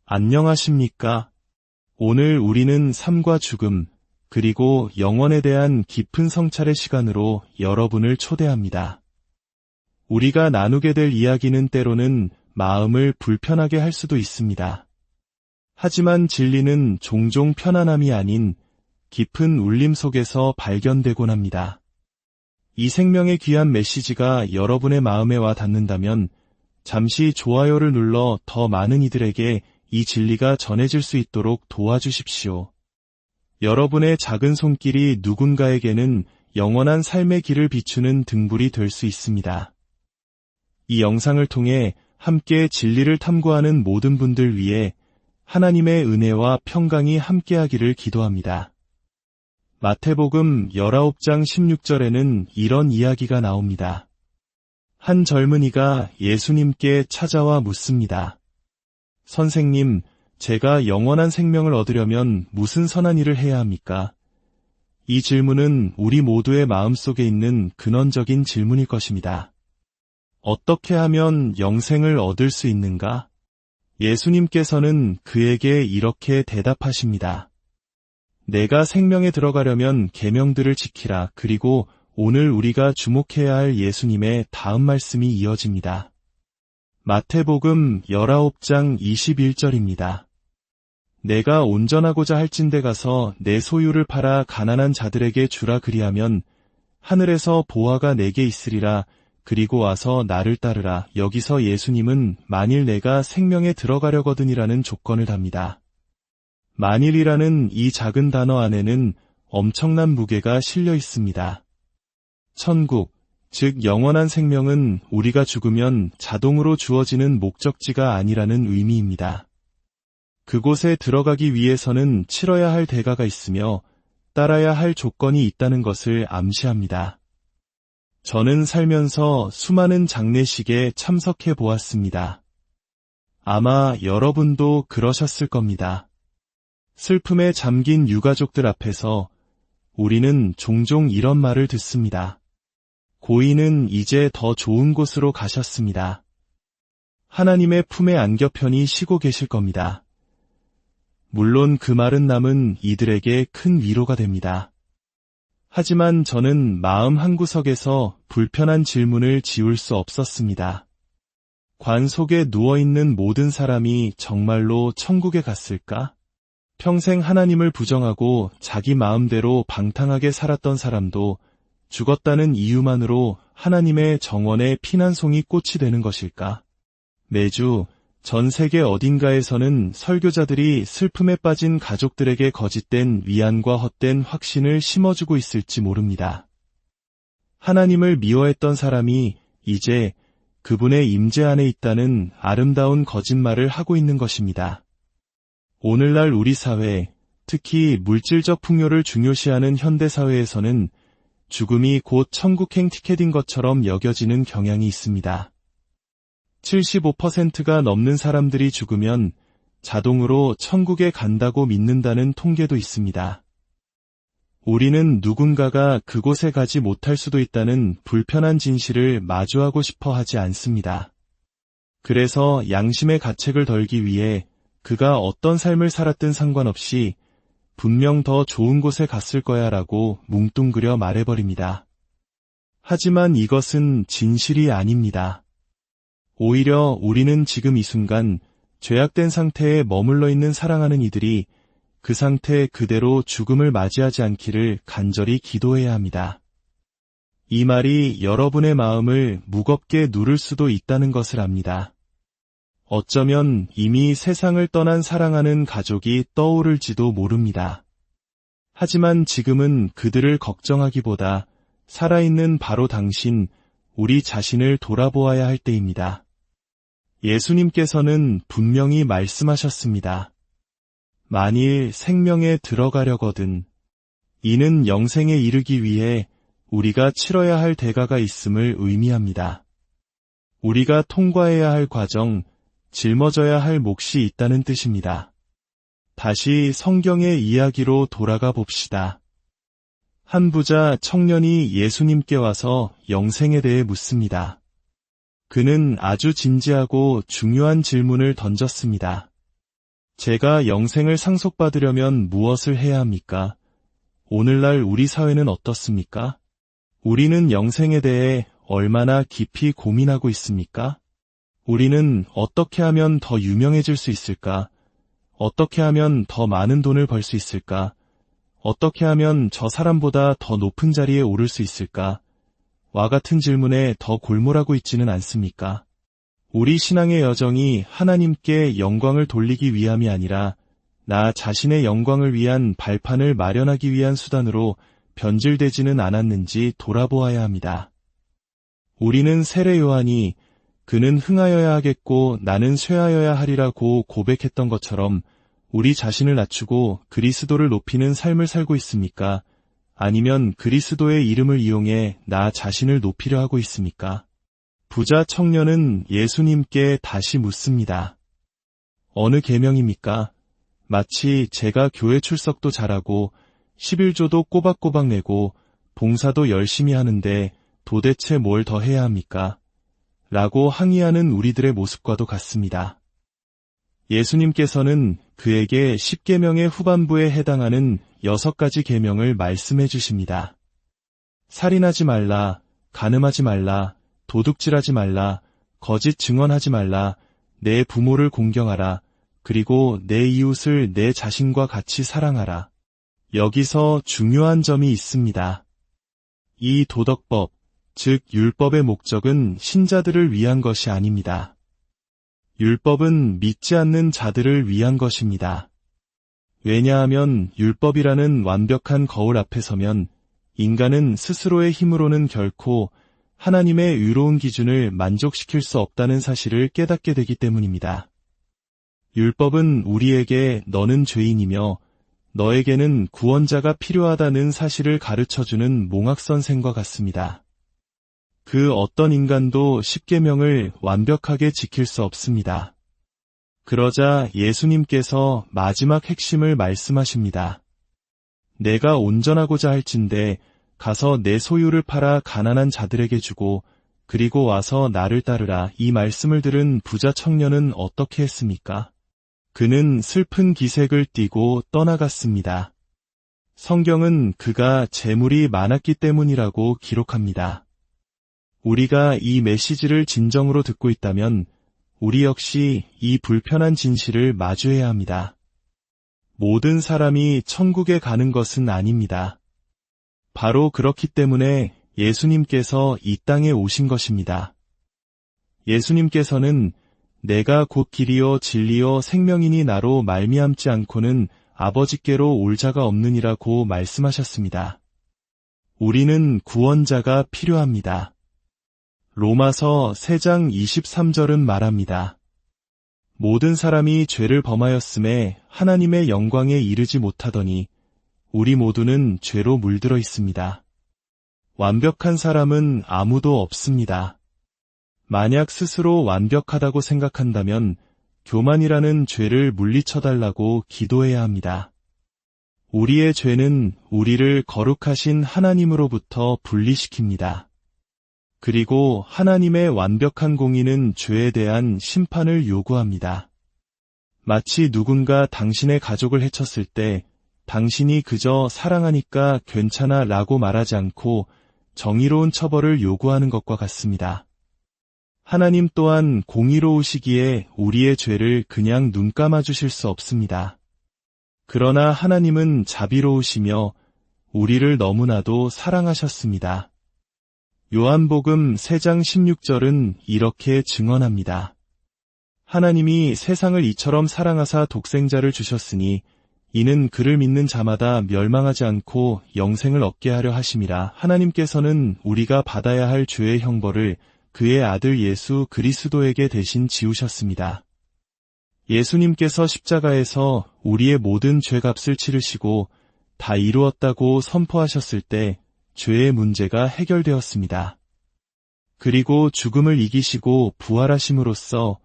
안녕하십니까? 오늘 우리는 삶과 죽음, 그리고 영원에 대한 깊은 성찰의 시간으로 여러분을 초대합니다. 우리가 나누게 될 이야기는 때로는 마음을 불편하게 할 수도 있습니다. 하지만 진리는 종종 편안함이 아닌 깊은 울림 속에서 발견되곤 합니다. 이 생명의 귀한 메시지가 여러분의 마음에 와 닿는다면 잠시 좋아요를 눌러 더 많은 이들에게 이 진리가 전해질 수 있도록 도와주십시오. 여러분의 작은 손길이 누군가에게는 영원한 삶의 길을 비추는 등불이 될 수 있습니다. 이 영상을 통해 함께 진리를 탐구하는 모든 분들 위해 하나님의 은혜와 평강이 함께하기를 기도합니다. 마태복음 19장 16절에는 이런 이야기가 나옵니다. 한 젊은이가 예수님께 찾아와 묻습니다. 선생님, 제가 영원한 생명을 얻으려면 무슨 선한 일을 해야 합니까? 이 질문은 우리 모두의 마음속에 있는 근원적인 질문일 것입니다. 어떻게 하면 영생을 얻을 수 있는가? 예수님께서는 그에게 이렇게 대답하십니다. 내가 생명에 들어가려면 계명들을 지키라. 그리고 오늘 우리가 주목해야 할 예수님의 다음 말씀이 이어집니다. 마태복음 19장 21절입니다. 내가 온전하고자 할진대 가서 내 소유를 팔아 가난한 자들에게 주라. 그리하면 하늘에서 보화가 내게 있으리라. 그리고 와서 나를 따르라. 여기서 예수님은 만일 내가 생명에 들어가려거든이라는 조건을 답니다. 만일이라는 이 작은 단어 안에는 엄청난 무게가 실려 있습니다. 천국, 즉 영원한 생명은 우리가 죽으면 자동으로 주어지는 목적지가 아니라는 의미입니다. 그곳에 들어가기 위해서는 치러야 할 대가가 있으며 따라야 할 조건이 있다는 것을 암시합니다. 저는 살면서 수많은 장례식에 참석해 보았습니다. 아마 여러분도 그러셨을 겁니다. 슬픔에 잠긴 유가족들 앞에서 우리는 종종 이런 말을 듣습니다. 고인은 이제 더 좋은 곳으로 가셨습니다. 하나님의 품에 안겨 편히 쉬고 계실 겁니다. 물론 그 말은 남은 이들에게 큰 위로가 됩니다. 하지만 저는 마음 한구석에서 불편한 질문을 지울 수 없었습니다. 관 속에 누워있는 모든 사람이 정말로 천국에 갔을까? 평생 하나님을 부정하고 자기 마음대로 방탕하게 살았던 사람도 죽었다는 이유만으로 하나님의 정원에 피난송이 꽃이 되는 것일까? 매주 전 세계 어딘가에서는 설교자들이 슬픔에 빠진 가족들에게 거짓된 위안과 헛된 확신을 심어주고 있을지 모릅니다. 하나님을 미워했던 사람이 이제 그분의 임재 안에 있다는 아름다운 거짓말을 하고 있는 것입니다. 오늘날 우리 사회, 특히 물질적 풍요를 중요시하는 현대사회에서는 죽음이 곧 천국행 티켓인 것처럼 여겨지는 경향이 있습니다. 75%가 넘는 사람들이 죽으면 자동으로 천국에 간다고 믿는다는 통계도 있습니다. 우리는 누군가가 그곳에 가지 못할 수도 있다는 불편한 진실을 마주하고 싶어 하지 않습니다. 그래서 양심의 가책을 덜기 위해 그가 어떤 삶을 살았든 상관없이 분명 더 좋은 곳에 갔을 거야 라고 뭉뚱그려 말해버립니다. 하지만 이것은 진실이 아닙니다. 오히려 우리는 지금 이 순간 죄악된 상태에 머물러 있는 사랑하는 이들이 그 상태 그대로 죽음을 맞이하지 않기를 간절히 기도해야 합니다. 이 말이 여러분의 마음을 무겁게 누를 수도 있다는 것을 압니다. 어쩌면 이미 세상을 떠난 사랑하는 가족이 떠오를지도 모릅니다. 하지만 지금은 그들을 걱정하기보다 살아있는 바로 당신, 우리 자신을 돌아보아야 할 때입니다. 예수님께서는 분명히 말씀하셨습니다. 만일 생명에 들어가려거든, 이는 영생에 이르기 위해 우리가 치러야 할 대가가 있음을 의미합니다. 우리가 통과해야 할 과정, 짊어져야 할 몫이 있다는 뜻입니다. 다시 성경의 이야기로 돌아가 봅시다. 한 부자 청년이 예수님께 와서 영생에 대해 묻습니다. 그는 아주 진지하고 중요한 질문을 던졌습니다. 제가 영생을 상속받으려면 무엇을 해야 합니까? 오늘날 우리 사회는 어떻습니까? 우리는 영생에 대해 얼마나 깊이 고민하고 있습니까? 우리는 어떻게 하면 더 유명해질 수 있을까? 어떻게 하면 더 많은 돈을 벌 수 있을까? 어떻게 하면 저 사람보다 더 높은 자리에 오를 수 있을까? 와 같은 질문에 더 골몰하고 있지는 않습니까? 우리 신앙의 여정이 하나님께 영광을 돌리기 위함이 아니라 나 자신의 영광을 위한 발판을 마련하기 위한 수단으로 변질되지는 않았는지 돌아보아야 합니다. 우리는 세례 요한이 그는 흥하여야 하겠고 나는 쇠하여야 하리라고 고백했던 것처럼 우리 자신을 낮추고 그리스도를 높이는 삶을 살고 있습니까? 아니면 그리스도의 이름을 이용해 나 자신을 높이려 하고 있습니까? 부자 청년은 예수님께 다시 묻습니다. 어느 계명입니까? 마치 제가 교회 출석도 잘하고 11조도 꼬박꼬박 내고 봉사도 열심히 하는데 도대체 뭘 더 해야 합니까? 라고 항의하는 우리들의 모습과도 같습니다. 예수님께서는 그에게 10계명의 후반부에 해당하는 6가지 계명을 말씀해 주십니다. 살인하지 말라, 간음하지 말라, 도둑질하지 말라, 거짓 증언하지 말라, 내 부모를 공경하라, 그리고 내 이웃을 내 자신과 같이 사랑하라. 여기서 중요한 점이 있습니다. 이 도덕법, 즉 율법의 목적은 신자들을 위한 것이 아닙니다. 율법은 믿지 않는 자들을 위한 것입니다. 왜냐하면 율법이라는 완벽한 거울 앞에 서면 인간은 스스로의 힘으로는 결코 하나님의 의로운 기준을 만족시킬 수 없다는 사실을 깨닫게 되기 때문입니다. 율법은 우리에게 너는 죄인이며 너에게는 구원자가 필요하다는 사실을 가르쳐주는 몽학선생과 같습니다. 그 어떤 인간도 10계명을 완벽하게 지킬 수 없습니다. 그러자 예수님께서 마지막 핵심을 말씀하십니다. 내가 온전하고자 할진대 가서 내 소유를 팔아 가난한 자들에게 주고 그리고 와서 나를 따르라. 이 말씀을 들은 부자 청년은 어떻게 했습니까? 그는 슬픈 기색을 띠고 떠나갔습니다. 성경은 그가 재물이 많았기 때문이라고 기록합니다. 우리가 이 메시지를 진정으로 듣고 있다면 우리 역시 이 불편한 진실을 마주해야 합니다. 모든 사람이 천국에 가는 것은 아닙니다. 바로 그렇기 때문에 예수님께서 이 땅에 오신 것입니다. 예수님께서는 내가 곧 길이요 진리요 생명이니 나로 말미암지 않고는 아버지께로 올 자가 없느니라고 말씀하셨습니다. 우리는 구원자가 필요합니다. 로마서 3장 23절은 말합니다. 모든 사람이 죄를 범하였음에 하나님의 영광에 이르지 못하더니 우리 모두는 죄로 물들어 있습니다. 완벽한 사람은 아무도 없습니다. 만약 스스로 완벽하다고 생각한다면 교만이라는 죄를 물리쳐달라고 기도해야 합니다. 우리의 죄는 우리를 거룩하신 하나님으로부터 분리시킵니다. 그리고 하나님의 완벽한 공의는 죄에 대한 심판을 요구합니다. 마치 누군가 당신의 가족을 해쳤을 때 당신이 그저 사랑하니까 괜찮아 라고 말하지 않고 정의로운 처벌을 요구하는 것과 같습니다. 하나님 또한 공의로우시기에 우리의 죄를 그냥 눈 감아주실 수 없습니다. 그러나 하나님은 자비로우시며 우리를 너무나도 사랑하셨습니다. 요한복음 3장 16절은 이렇게 증언합니다. 하나님이 세상을 이처럼 사랑하사 독생자를 주셨으니 이는 그를 믿는 자마다 멸망하지 않고 영생을 얻게 하려 하심이라. 하나님께서는 우리가 받아야 할 죄의 형벌을 그의 아들 예수 그리스도에게 대신 지우셨습니다. 예수님께서 십자가에서 우리의 모든 죄값을 치르시고 다 이루었다고 선포하셨을 때 죄의 문제가 해결되었습니다. 그리고 죽음을 이기시고 부활하심으로써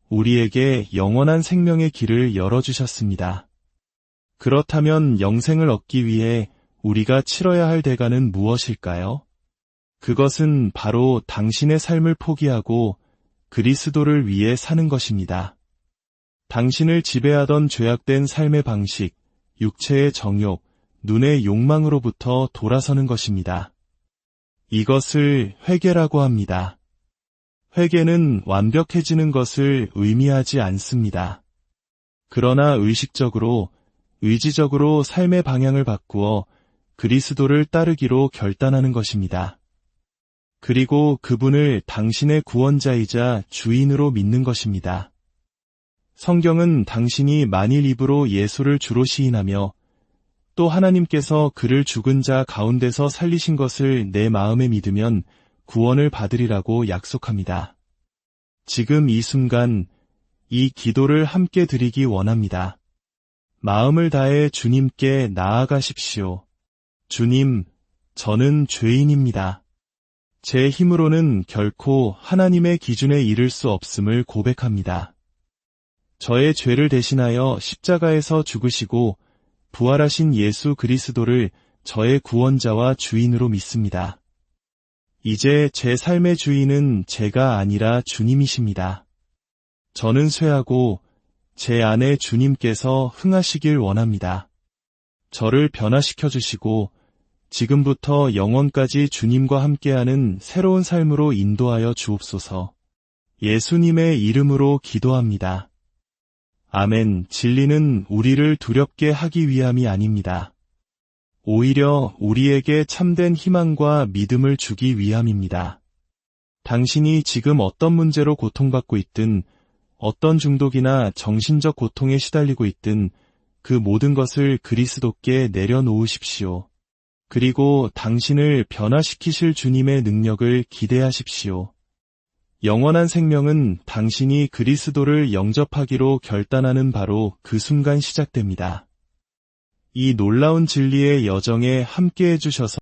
우리에게 영원한 생명의 길을 열어주셨습니다. 그렇다면 영생을 얻기 위해 우리가 치러야 할 대가는 무엇일까요? 그것은 바로 당신의 삶을 포기하고 그리스도를 위해 사는 것입니다. 당신을 지배하던 죄악된 삶의 방식, 육체의 정욕, 눈의 욕망으로부터 돌아서는 것입니다. 이것을 회개라고 합니다. 회개는 완벽해지는 것을 의미하지 않습니다. 그러나 의식적으로, 의지적으로 삶의 방향을 바꾸어 그리스도를 따르기로 결단하는 것입니다. 그리고 그분을 당신의 구원자이자 주인으로 믿는 것입니다. 성경은 당신이 만일 입으로 예수를 주로 시인하며 또 하나님께서 그를 죽은 자 가운데서 살리신 것을 내 마음에 믿으면 구원을 받으리라고 약속합니다. 지금 이 순간 이 기도를 함께 드리기 원합니다. 마음을 다해 주님께 나아가십시오. 주님, 저는 죄인입니다. 제 힘으로는 결코 하나님의 기준에 이를 수 없음을 고백합니다. 저의 죄를 대신하여 십자가에서 죽으시고 부활하신 예수 그리스도를 저의 구원자와 주인으로 믿습니다. 이제 제 삶의 주인은 제가 아니라 주님이십니다. 저는 쇠하고 제 안에 주님께서 흥하시길 원합니다. 저를 변화시켜 주시고 지금부터 영원까지 주님과 함께하는 새로운 삶으로 인도하여 주옵소서. 예수님의 이름으로 기도합니다. 아멘. 진리는 우리를 두렵게 하기 위함이 아닙니다. 오히려 우리에게 참된 희망과 믿음을 주기 위함입니다. 당신이 지금 어떤 문제로 고통받고 있든, 어떤 중독이나 정신적 고통에 시달리고 있든 그 모든 것을 그리스도께 내려놓으십시오. 그리고 당신을 변화시키실 주님의 능력을 기대하십시오. 영원한 생명은 당신이 그리스도를 영접하기로 결단하는 바로 그 순간 시작됩니다. 이 놀라운 진리의 여정에 함께해 주셔서